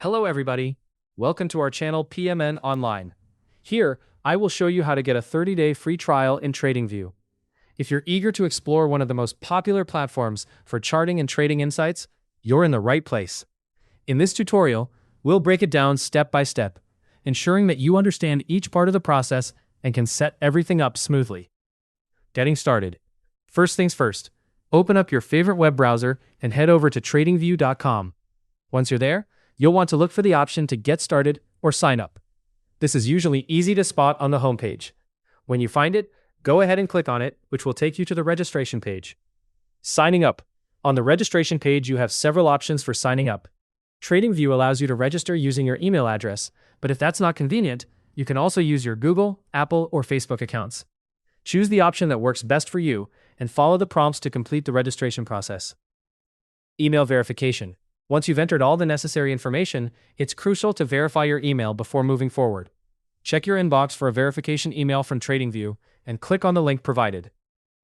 Hello everybody, welcome to our channel PMN Online. Here, I will show you how to get a 30-day free trial in TradingView. If you're eager to explore one of the most popular platforms for charting and trading insights, you're in the right place. In this tutorial, we'll break it down step by step, ensuring that you understand each part of the process and can set everything up smoothly. Getting started. First things first, open up your favorite web browser and head over to tradingview.com. Once you're there, you'll want to look for the option to Get Started or Sign Up. This is usually easy to spot on the homepage. When you find it, go ahead and click on it, which will take you to the registration page. Signing up. On the registration page, you have several options for signing up. TradingView allows you to register using your email address, but if that's not convenient, you can also use your Google, Apple, or Facebook accounts. Choose the option that works best for you and follow the prompts to complete the registration process. Email verification. Once you've entered all the necessary information, it's crucial to verify your email before moving forward. Check your inbox for a verification email from TradingView and click on the link provided.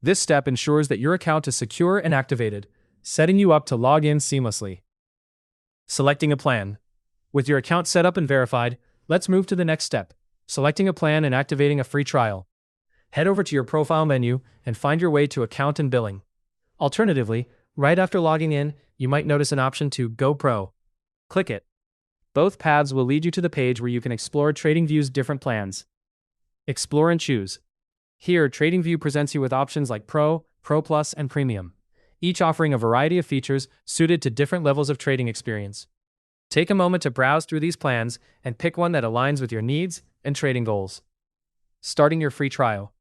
This step ensures that your account is secure and activated, setting you up to log in seamlessly. Selecting a plan. With your account set up and verified, let's move to the next step, selecting a plan and activating a free trial. Head over to your profile menu and find your way to Account and Billing. Alternatively, right after logging in, you might notice an option to Go Pro. Click it. Both paths will lead you to the page where you can explore TradingView's different plans. Explore and choose. Here, TradingView presents you with options like Pro, Pro Plus, and Premium, each offering a variety of features suited to different levels of trading experience. Take a moment to browse through these plans and pick one that aligns with your needs and trading goals. Starting your free trial.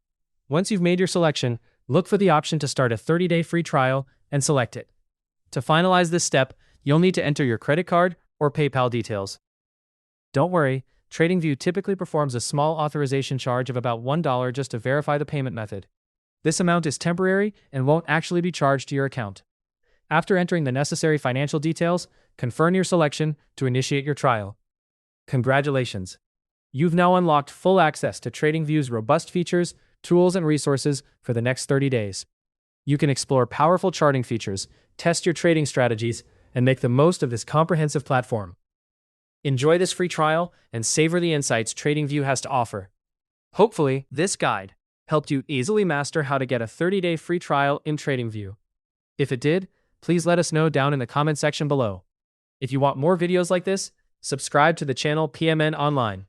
Once you've made your selection, look for the option to start a 30-day free trial and select it. To finalize this step, you'll need to enter your credit card or PayPal details. Don't worry, TradingView typically performs a small authorization charge of about $1 just to verify the payment method. This amount is temporary and won't actually be charged to your account. After entering the necessary financial details, confirm your selection to initiate your trial. Congratulations! You've now unlocked full access to TradingView's robust features, tools, and resources for the next 30 days. You can explore powerful charting features, test your trading strategies, and make the most of this comprehensive platform. Enjoy this free trial and savor the insights TradingView has to offer. Hopefully, this guide helped you easily master how to get a 30-day free trial in TradingView. If it did, please let us know down in the comment section below. If you want more videos like this, subscribe to the channel PMN Online.